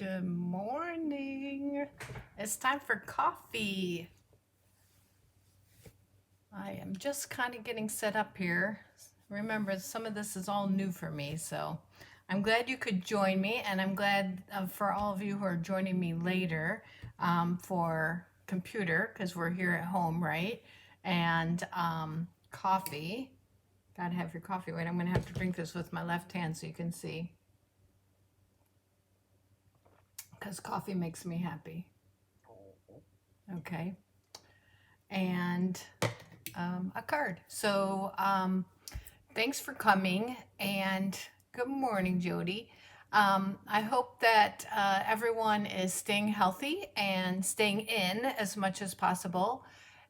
Good morning. It's time for coffee. I am just kind of getting set up here. Remember, some of this is all new for me, so I'm glad you could join me, and I'm glad for all of you who are joining me later for computer, because we're here at home, right? And coffee. Gotta have your coffee. Wait, I'm gonna have to drink this with my left hand so you can see, because coffee makes me happy. Okay. And a card. So thanks for coming, and good morning, Jody. I hope that everyone is staying healthy and staying in as much as possible.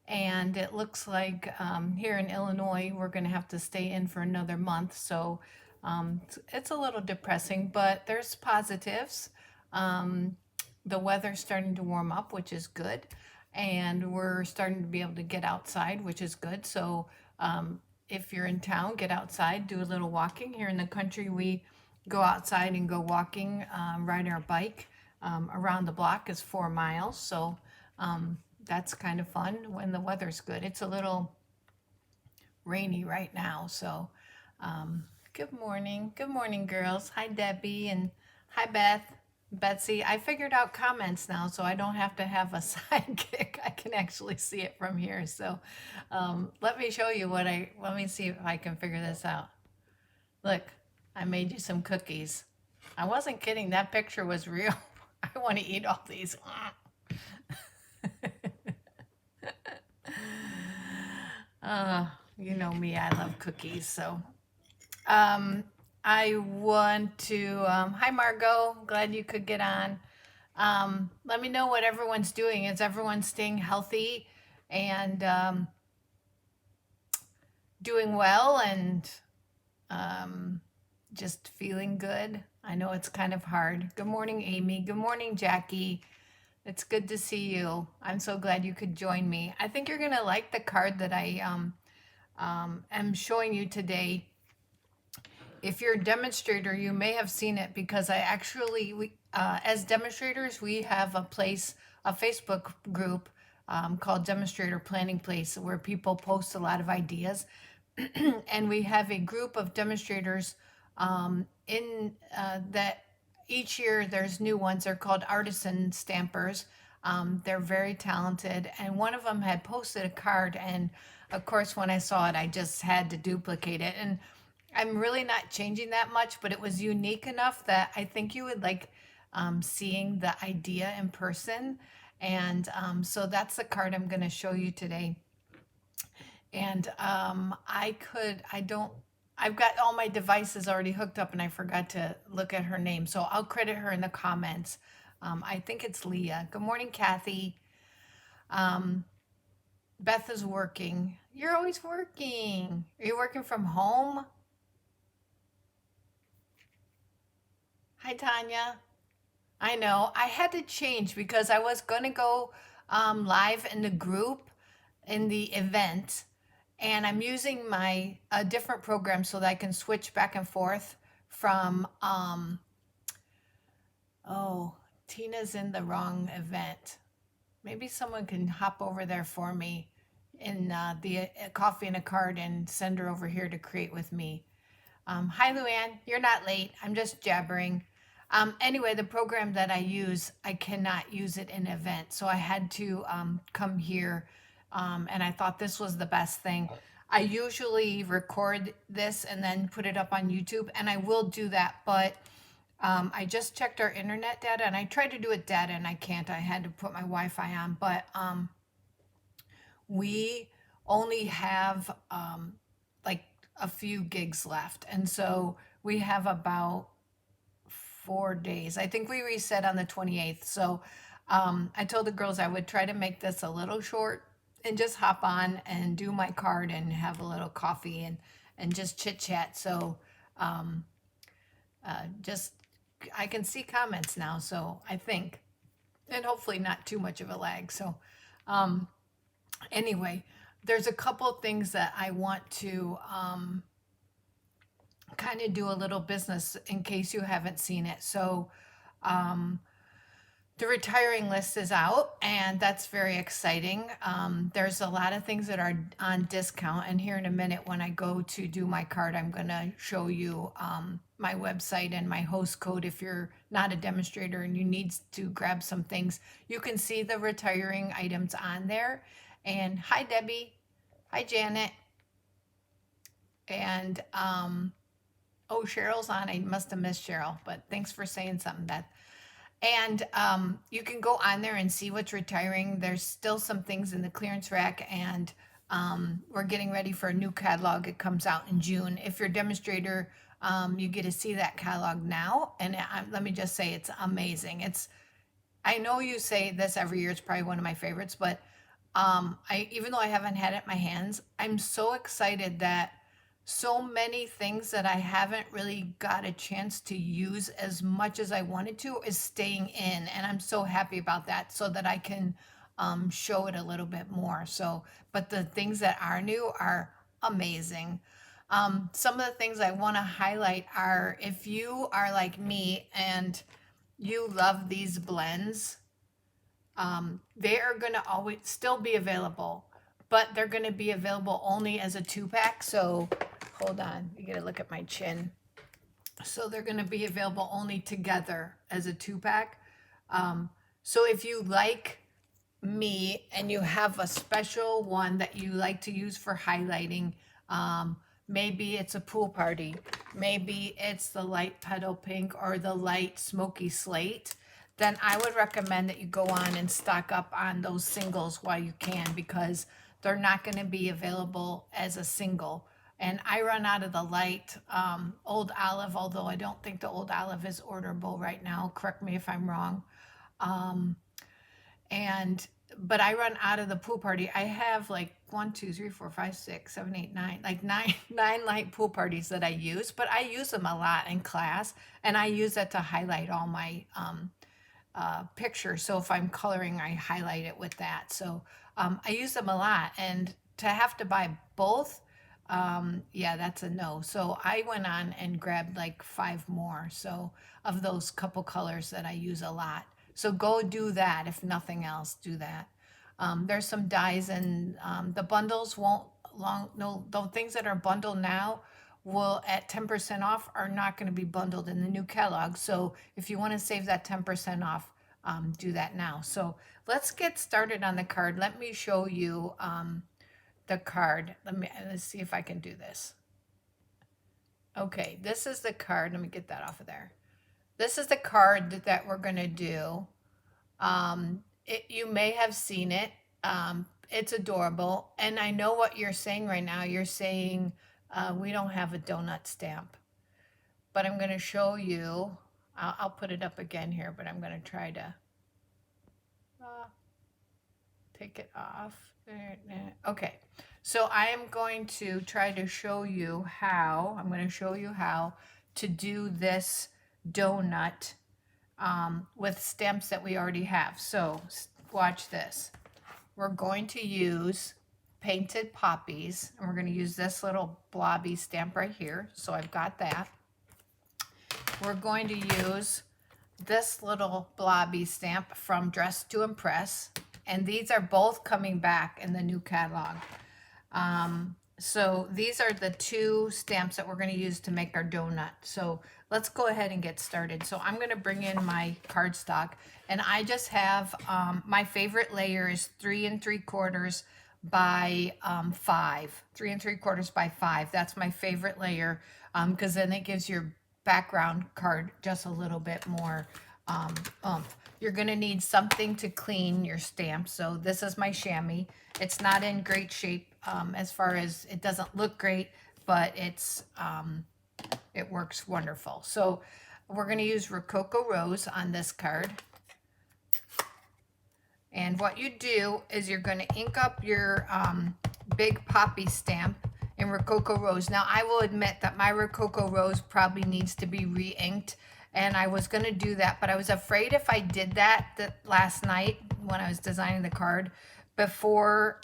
And it looks like here in Illinois, we're going to have to stay in for another month. So it's a little depressing, but there's positives. Um, the weather's starting to warm up, which is good. And we're starting to be able to get outside, which is good. So if you're in town, get outside, do a little walking. Here in the country, we go outside and go walking, ride our bike around the block is 4 miles. So that's kind of fun when the weather's good. It's a little rainy right now. So good morning. Good morning, girls. Hi, Debbie, and hi, Betsy. I figured out comments now, so I don't have to have a sidekick. I can actually see it from here. So let me show you let me see if I can figure this out. Look, I made you some cookies. I wasn't kidding. That picture was real. I want to eat all these. You know me, I love cookies. So I want to, hi Margot, glad you could get on. Let me know what everyone's doing. Is everyone staying healthy and doing well and just feeling good? I know it's kind of hard. Good morning, Amy. Good morning, Jackie. It's good to see you. I'm so glad you could join me. I think you're going to like the card that I am showing you today. If you're a demonstrator, you may have seen it because as demonstrators, we have a Facebook group called Demonstrator Planning Place, where people post a lot of ideas. And we have a group of demonstrators in that each year there's new ones. They're called artisan stampers. They're very talented. And one of them had posted a card. And of course, when I saw it, I just had to duplicate it. And I'm really not changing that much, but it was unique enough that I think you would like seeing the idea in person. And so that's the card I'm going to show you today. And I've got all my devices already hooked up and I forgot to look at her name. So I'll credit her in the comments. I think it's Leah. Good morning, Kathy. Beth is working. You're always working. Are you working from home? Hi, Tanya. I know. I had to change because I was going to go live in the group in the event, and I'm using a different program so that I can switch back and forth from, oh, Tina's in the wrong event. Maybe someone can hop over there for me in the coffee and a card and send her over here to create with me. Hi, Luann. You're not late. I'm just jabbering. Anyway, the program that I use, I cannot use it in an event. So I had to come here, and I thought this was the best thing. I usually record this and then put it up on YouTube, and I will do that. But I just checked our internet data, and I tried to do it data, and I can't. I had to put my Wi-Fi on. But we only have like a few gigs left. And so we have about 4 days. I think we reset on the 28th. So I told the girls I would try to make this a little short and just hop on and do my card and have a little coffee and just chit chat. So just, I can see comments now. So I think, and hopefully not too much of a lag. So anyway, there's a couple of things that I want to kind of do a little business in case you haven't seen it. So The retiring list is out, and that's very exciting. There's a lot of things that are on discount, and here in a minute, when I go to do my card, I'm going to show you my website and my host code. If you're not a demonstrator and you need to grab some things, you can see the retiring items on there. And hi, Debbie. Hi, Janet. And oh, Cheryl's on. I must have missed Cheryl, but thanks for saying something, Beth. And you can go on there and see what's retiring. There's still some things in the clearance rack, and we're getting ready for a new catalog. It comes out in June. If you're a demonstrator, you get to see that catalog now. And let me just say, it's amazing. I know you say this every year. It's probably one of my favorites, but even though I haven't had it in my hands, I'm so excited that so many things that I haven't really got a chance to use as much as I wanted to is staying in. And I'm so happy about that, so that I can show it a little bit more. So, but the things that are new are amazing. Some of the things I want to highlight are, if you are like me and you love these blends, they are going to always still be available, but they're going to be available only as a 2-pack. So hold on, you got to look at my chin. So they're going to be available only together as a 2-pack. So if you like me and you have a special one that you like to use for highlighting, maybe it's a pool party, maybe it's the light petal pink or the light smoky slate, then I would recommend that you go on and stock up on those singles while you can, because they're not going to be available as a single. And I run out of the light old olive, although I don't think the old olive is orderable right now. Correct me if I'm wrong. But I run out of the pool party. I have like 1, 2, 3, 4, 5, 6, 7, 8, 9, like nine light pool parties that I use, but I use them a lot in class, and I use that to highlight all my pictures. So if I'm coloring, I highlight it with that. So I use them a lot, and to have to buy both, yeah, that's a no. So I went on and grabbed like 5 more. So of those couple colors that I use a lot. So go do that. If nothing else, do that. There's some dyes, and the bundles won't no, the things that are bundled now will at 10% off are not going to be bundled in the new catalog. So if you want to save that 10% off, do that now. So let's get started on the card. Let me show you the card. Let's see if I can do this. Okay, this is the card. Let me get that off of there. This is the card that we're going to do. You may have seen it. It's adorable. And I know what you're saying right now. You're saying we don't have a donut stamp. But I'm going to show you. I'll put it up again here, but I'm going to try to take it off. Okay, so I am going to try to show you how. I'm going to show you how to do this donut with stamps that we already have. So watch this. We're going to use painted poppies, and we're going to use this little blobby stamp right here. So I've got that. We're going to use this little blobby stamp from Dress to Impress, and these are both coming back in the new catalog. So these are the 2 stamps that we're going to use to make our donut. So let's go ahead and get started. So I'm going to bring in my cardstock, and I just have my favorite layer is 3 3/4 by 5. 3 3/4 by 5. That's my favorite layer, because then it gives your background card just a little bit more oomph. You're going to need something to clean your stamp. So this is my chamois. It's not in great shape as far as it doesn't look great, but it works wonderful. So we're going to use Rococo Rose on this card. And what you do is you're going to ink up your big poppy stamp in Rococo Rose. Now, I will admit that my Rococo Rose probably needs to be re-inked, and I was going to do that, but I was afraid if I did that last night when I was designing the card before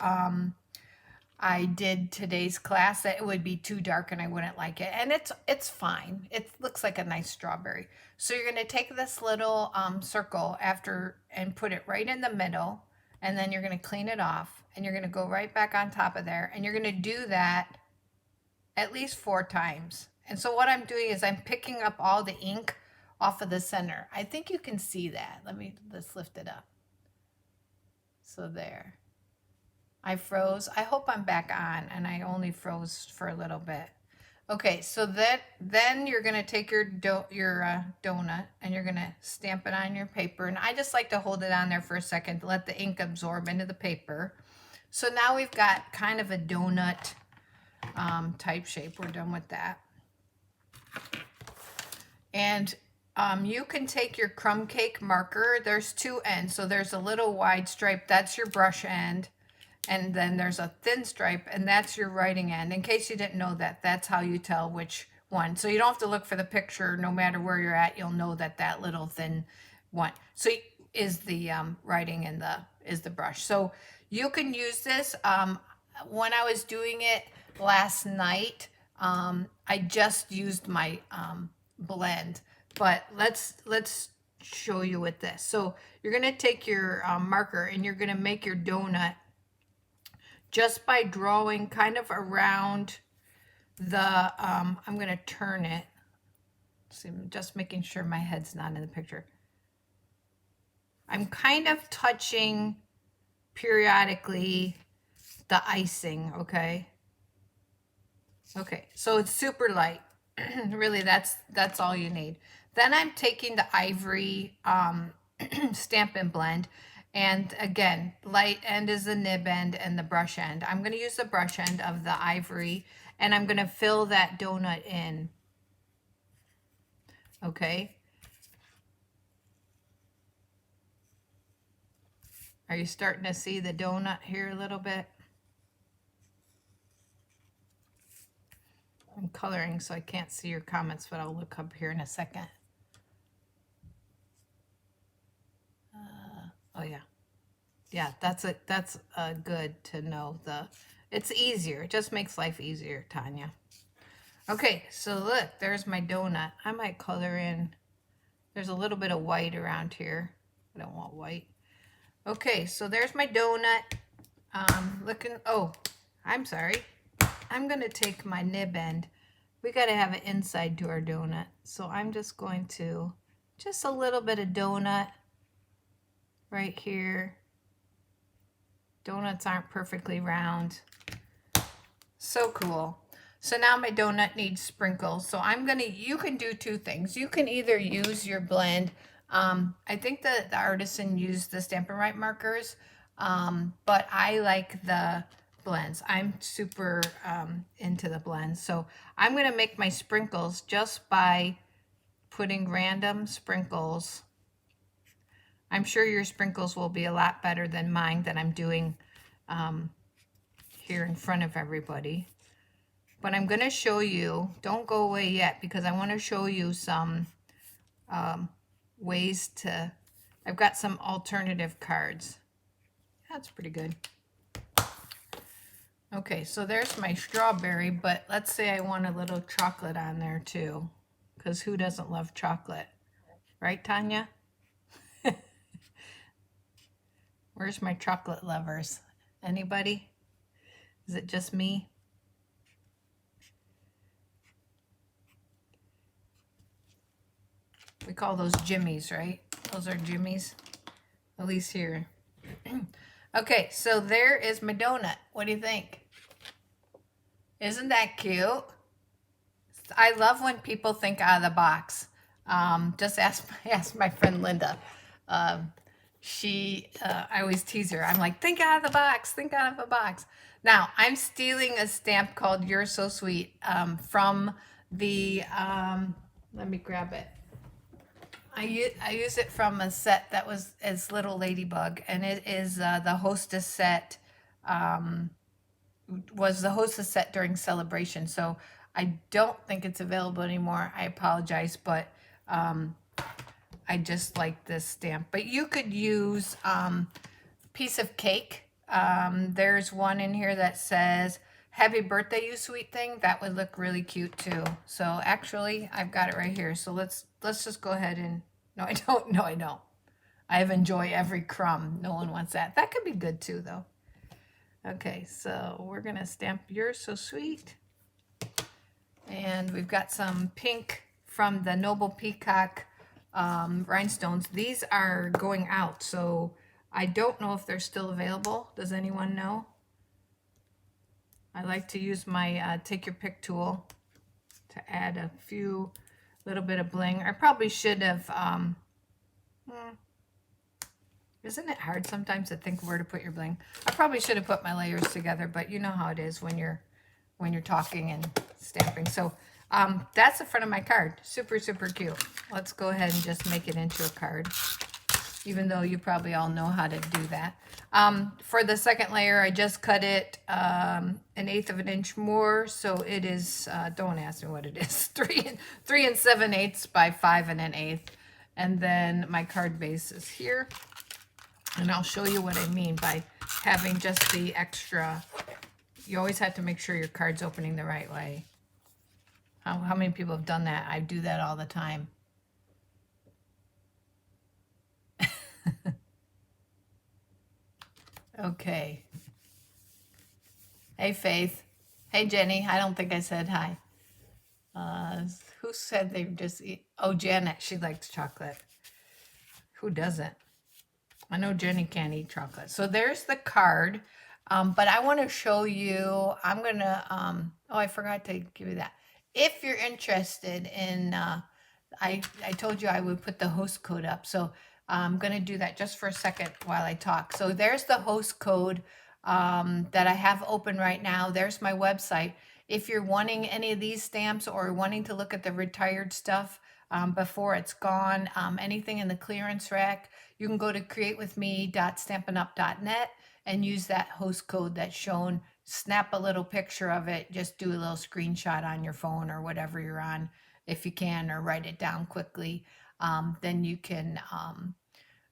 I did today's class that it would be too dark and I wouldn't like it. And it's fine. It looks like a nice strawberry. So you're going to take this little circle after and put it right in the middle. And then you're going to clean it off. And you're going to go right back on top of there. And you're going to do that at least 4 times. And so what I'm doing is I'm picking up all the ink off of the center. I think you can see that. Let's lift it up. So there. I froze. I hope I'm back on, and I only froze for a little bit. Okay, so then you're gonna take your donut and you're gonna stamp it on your paper. And I just like to hold it on there for a second to let the ink absorb into the paper. So now we've got kind of a donut type shape. We're done with that. And you can take your crumb cake marker. There's 2 ends. So there's a little wide stripe. That's your brush end. And then there's a thin stripe, and that's your writing end. In case you didn't know that, that's how you tell which one. So you don't have to look for the picture. No matter where you're at, you'll know that that little thin one so is the writing and is the brush. So you can use this. When I was doing it last night, I just used my blend. But let's show you with this. So you're gonna take your marker and you're gonna make your donut just by drawing kind of around the, I'm going to turn it. See, I'm just making sure my head's not in the picture. I'm kind of touching periodically the icing, okay? Okay, so it's super light. Really, that's all you need. Then I'm taking the ivory Stampin' Blend. And again, light end is the nib end and the brush end. I'm going to use the brush end of the ivory and I'm going to fill that donut in. Okay. Are you starting to see the donut here a little bit? I'm coloring so I can't see your comments, but I'll look up here in a second. Oh yeah. Yeah, that's good to know. It's easier. It just makes life easier, Tanya. Okay, so look, there's my donut. I might color in. There's a little bit of white around here. I don't want white. Okay, so there's my donut. Oh, I'm sorry. I'm going to take my nib end. We got to have an inside to our donut. So I'm just going to, just a little bit of donut right here. Donuts aren't perfectly round. So cool. So now my donut needs sprinkles. So you can do 2 things. You can either use your blend. I think the artisan used the Stampin' Write markers, but I like the blends. I'm super into the blends. So I'm going to make my sprinkles just by putting random sprinkles. I'm sure your sprinkles will be a lot better than mine that I'm doing here in front of everybody. But I'm going to show you, don't go away yet, because I want to show you some ways to, I've got some alternative cards. That's pretty good. Okay, so there's my strawberry, but let's say I want a little chocolate on there too, because who doesn't love chocolate? Right, Tanya? Where's my chocolate lovers? Anybody? Is it just me? We call those jimmies, right? Those are jimmies, at least here. Okay, so there is my donut. What do you think? Isn't that cute? I love when people think out of the box. Just ask my friend Linda. I always tease her. I'm like, think out of the box, think out of the box. Now, I'm stealing a stamp called You're So Sweet from the, let me grab it. I use it from a set that was as Little Ladybug, and it is the Hostess set, was the Hostess set during Celebration. So I don't think it's available anymore. I apologize, but I just like this stamp. But you could use piece of cake There's one in here that says, happy birthday, you sweet thing. That would look really cute too. So actually, I've got it right here. So let's just go ahead and, no, I don't. No, I don't. I have enjoy every crumb. No one wants that. That could be good too, though. Okay, so we're going to stamp You're So Sweet. And we've got some pink from the Noble Peacock rhinestones. These are going out, so I don't know if they're still available. Does anyone know? I like to use my take your pick tool to add a few little bit of bling. I probably should have, isn't it hard sometimes to think where to put your bling? I probably should have put my layers together, but you know how it is when you're talking and stamping. So that's the front of my card. Super, super cute. Let's go ahead and just make it into a card, even though you probably all know how to do that. For the second layer, I just cut it 1/8 of an inch more. So it is, don't ask me what it is, 3 7/8 by 5 1/8. And then my card base is here. And I'll show you what I mean by having just the extra. You always have to make sure your card's opening the right way. How many people have done that? I do that all the time. Okay. Hey, Faith. Hey, Jenny. I don't think I said hi. Who said they just eat? Oh, Janet. She likes chocolate. Who doesn't? I know Jenny can't eat chocolate. So there's the card. But I want to show you, I'm going to, oh, I forgot to give you that. If you're interested in, I told you I would put the host code up. So I'm going to do that just for a second while I talk. So there's the host code that I have open right now. There's my website. If you're wanting any of these stamps or wanting to look at the retired stuff before it's gone, anything in the clearance rack, you can go to createwithme.stampinup.net and use that host code that's shown. Snap a little picture of it. Just do a little screenshot on your phone or whatever you're on, if you can, or write it down quickly. Then you can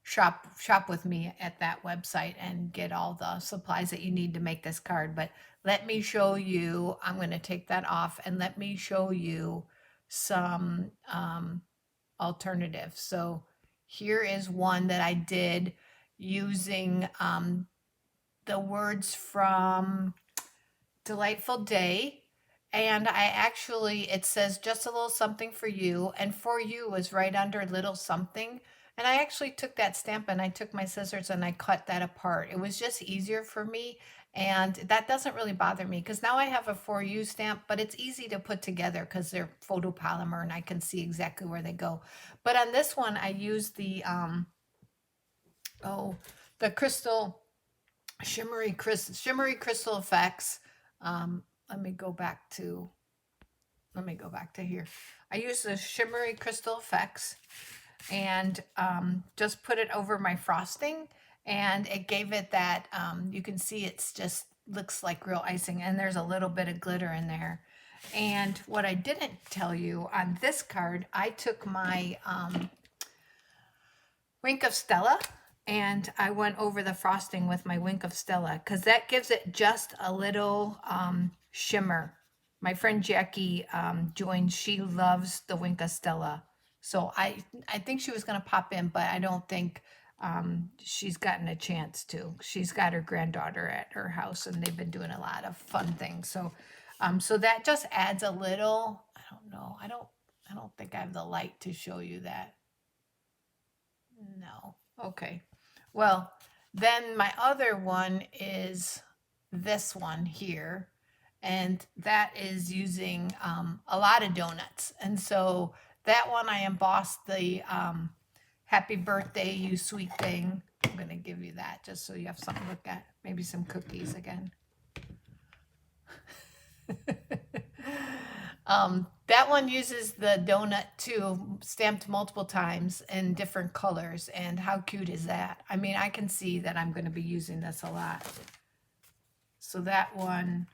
shop with me at that website and get all the supplies that you need to make this card. But let me show you. I'm going to take that off and let me show you some alternatives. So here is one that I did using the words from Delightful Day. And I actually, it says just a little something for you. And for you was right under little something. And I actually took that stamp and I took my scissors and I cut that apart. It was just easier for me. And that doesn't really bother me because now I have a for you stamp, but it's easy to put together because they're photopolymer and I can see exactly where they go. But on this one, I used the crystal, shimmery crystal effects. Let me go back to here. I use the shimmery crystal effects and just put it over my frosting, and it gave it that, you can see it's just looks like real icing, and there's a little bit of glitter in there. And what I didn't tell you on this card, I took my Wink of Stella and I went over the frosting with my Wink of Stella because that gives it just a little shimmer. My friend Jackie joined. She loves the Wink of Stella. So I think she was going to pop in, but I don't think she's gotten a chance to. She's got her granddaughter at her house and they've been doing a lot of fun things. So so that just adds a little, I don't know. I don't think I have the light to show you that. No. Okay. Well, then my other one is this one here. And that is using a lot of donuts. And so that one I embossed the happy birthday, you sweet thing. I'm going to give you that just so you have something to look at. Maybe some cookies again. That one uses the donut too, stamped multiple times in different colors. And how cute is that? I mean, I can see that I'm going to be using this a lot. So that one,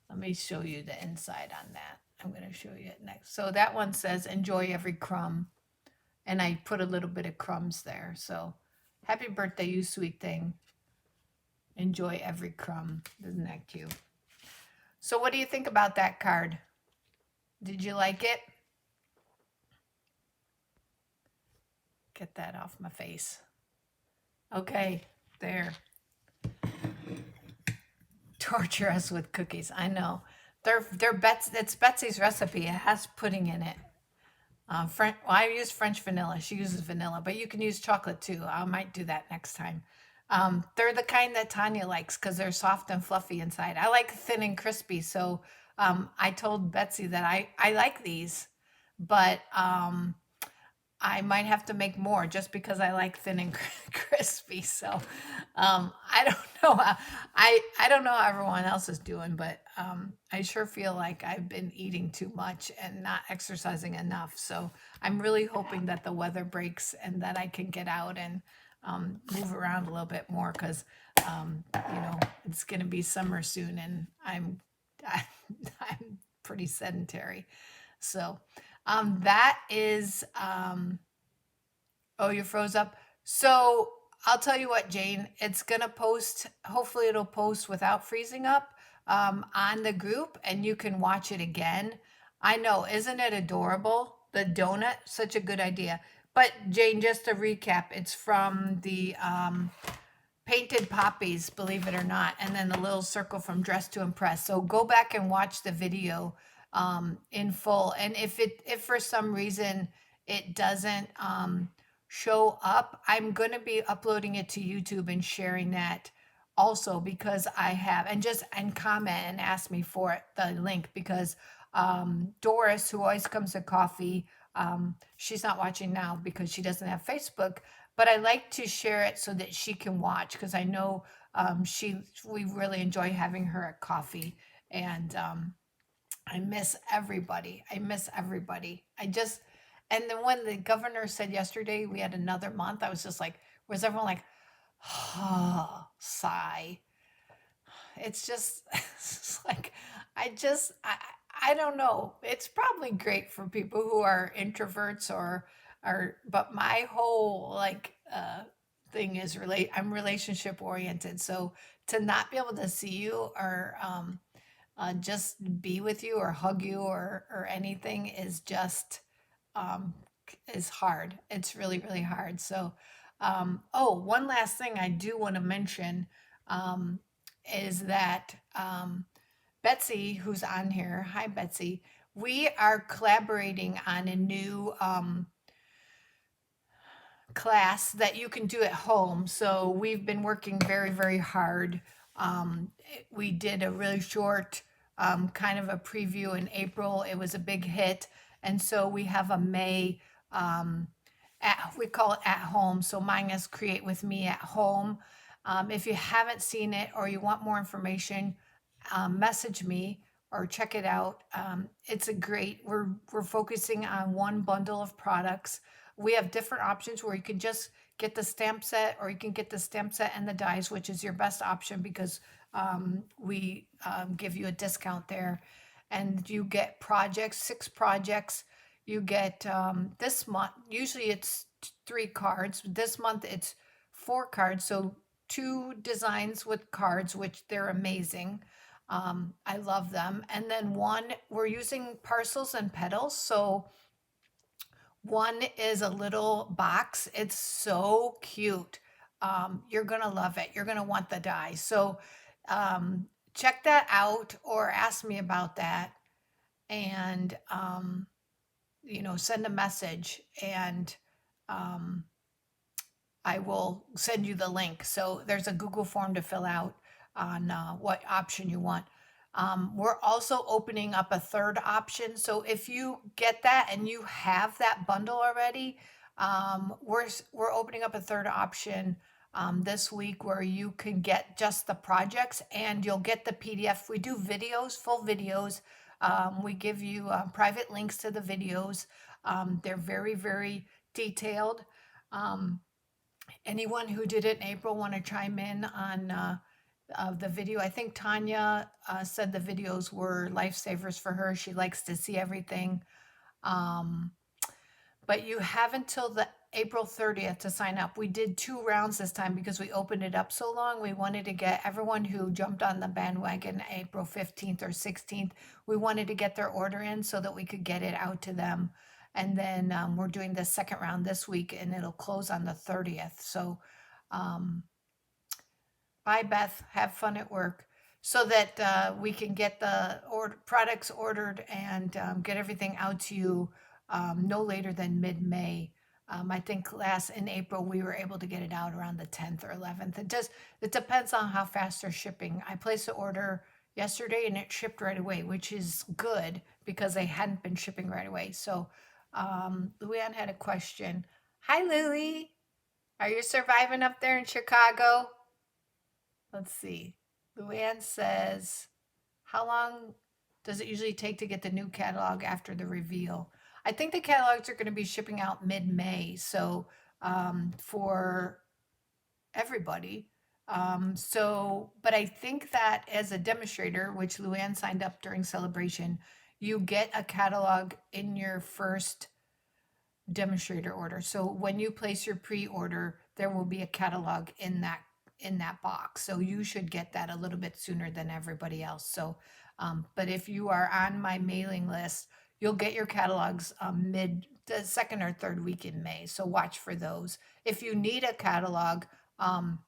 let me show you the inside on that. I'm going to show you it next. So that one says, enjoy every crumb. And I put a little bit of crumbs there. So happy birthday, you sweet thing. Enjoy every crumb. Isn't that cute? So what do you think about that card? Did you like it? Get that off my face. Okay, there. Torture us with cookies. I know. They're it's Betsy's recipe. It has pudding in it. Well, I use French vanilla. She uses vanilla, but you can use chocolate too. I might do that next time. They're the kind that Tanya likes because they're soft and fluffy inside. I like thin and crispy. So I told Betsy that I like these, but I might have to make more just because I like thin and crispy. So I don't know. I don't know how everyone else is doing, but I sure feel like I've been eating too much and not exercising enough. So I'm really hoping that the weather breaks and that I can get out and move around a little bit more because it's going to be summer soon, and I'm pretty sedentary. So that is, oh, you froze up. So I'll tell you what, Jane, it's going to post, hopefully it'll post without freezing up on the group and you can watch it again. I know, isn't it adorable? The donut, such a good idea. But Jane, just to recap, it's from the Painted Poppies, believe it or not, and then the little circle from Dress to Impress. So go back and watch the video in full. And if for some reason it doesn't show up, I'm going to be uploading it to YouTube and sharing that also because I have, and comment and ask me for it, the link, because Doris, who always comes to coffee, she's not watching now because she doesn't have Facebook, but I like to share it so that she can watch because I know we really enjoy having her at coffee, and I miss everybody. I miss everybody. And then when the governor said yesterday we had another month, I was just like, was everyone like, oh, sigh? It's just, it's like, I just, I don't know. It's probably great for people who are introverts but my whole thing is I'm relationship oriented. So to not be able to see you or just be with you or hug you or anything is just um, is hard. It's really, really hard. So, oh, one last thing I do want to mention um, is that Betsy, who's on here, hi Betsy, we are collaborating on a new class that you can do at home. So we've been working very, very hard. We did a really short kind of a preview in April. It was a big hit. And so we have a May, we call it at home. So mine is Create With Me at Home. If you haven't seen it or you want more information, message me or check it out. It's a great, we're focusing on one bundle of products. We have different options where you can just get the stamp set or you can get the stamp set and the dies, which is your best option because we give you a discount there. And you get projects, 6 projects. You get this month, usually it's 3 cards. This month it's 4 cards. So 2 designs with cards, which they're amazing. I love them. And then one, we're using parcels and petals. So one is a little box. It's so cute. You're going to love it. You're going to want the die. So check that out or ask me about that. And, send a message and I will send you the link. So there's a Google form to fill out on what option you want. We're also opening up a third option. So if you get that and you have that bundle already, we're opening up a third option this week where you can get just the projects and you'll get the PDF. We do videos, full videos. We give you private links to the videos. They're very, very detailed. Anyone who did it in April want to chime in on the video? I think Tanya said the videos were lifesavers for her. She likes to see everything. But you have until the April 30th to sign up. We did 2 rounds this time because we opened it up so long. We wanted to get everyone who jumped on the bandwagon April 15th or 16th. We wanted to get their order in so that we could get it out to them. And then we're doing the second round this week and it'll close on the 30th. So um, bye, Beth. Have fun at work. So that we can get the products ordered and get everything out to you no later than mid-May. I think last in April we were able to get it out around the 10th or 11th. It depends on how fast they're shipping. I placed the order yesterday and it shipped right away, which is good because they hadn't been shipping right away. So Luann had a question. Hi, Lily. Are you surviving up there in Chicago? Let's see. Luann says, how long does it usually take to get the new catalog after the reveal? I think the catalogs are going to be shipping out mid-May, so for everybody. But I think that as a demonstrator, which Luann signed up during celebration, you get a catalog in your first demonstrator order. So when you place your pre-order, there will be a catalog in that box. So you should get that a little bit sooner than everybody else. So, but if you are on my mailing list, you'll get your catalogs mid the second or third week in May. So watch for those. If you need a catalog, um,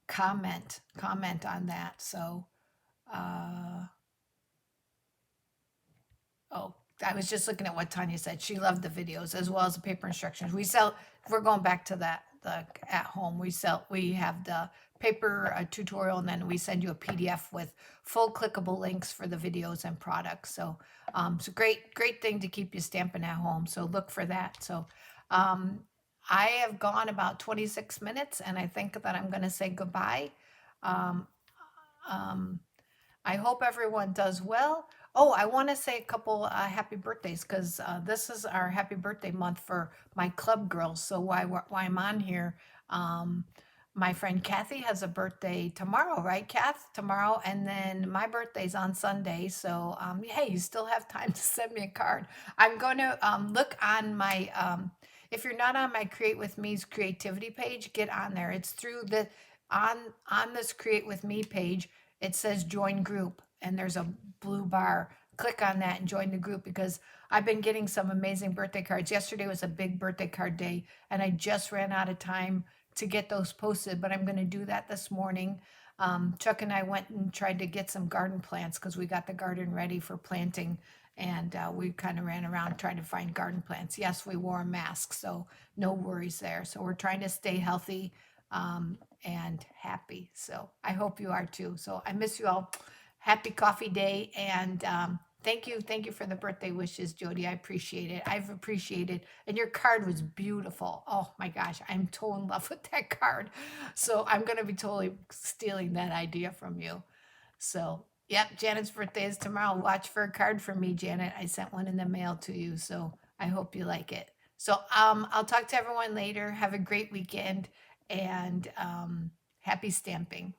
comment on that. So, uh, oh, I was just looking at what Tanya said. She loved the videos as well as the paper instructions. We're going back to that, the at home. We have the paper tutorial and then we send you a PDF with full clickable links for the videos and products. So it's a great thing to keep you stamping at home. So look for that. So um, I have gone about 26 minutes and I think that I'm going to say goodbye. Um, um, I hope everyone does well. Oh, I want to say a couple happy birthdays because this is our happy birthday month for my club girls. So why I'm on here, my friend Kathy has a birthday tomorrow, right, Kath? Tomorrow, and then my birthday's on Sunday. So hey, you still have time to send me a card. I'm going to look on my. If you're not on my Create with Me's creativity page, get on there. It's through the on this Create with Me page. It says join group and there's a blue bar. Click on that and join the group because I've been getting some amazing birthday cards. Yesterday was a big birthday card day and I just ran out of time to get those posted, but I'm going to do that this morning. Chuck and I went and tried to get some garden plants because we got the garden ready for planting and we kind of ran around trying to find garden plants. Yes, we wore a mask, so no worries there. So we're trying to stay healthy and happy. So I hope you are too. So I miss you all. Happy coffee day. And thank you for the birthday wishes, Jody. I appreciate it. I've appreciated. And your card was beautiful. Oh my gosh. I'm totally in love with that card. So I'm going to be totally stealing that idea from you. So, yep, Janet's birthday is tomorrow. Watch for a card from me, Janet. I sent one in the mail to you. So I hope you like it. So I'll talk to everyone later. Have a great weekend and happy stamping.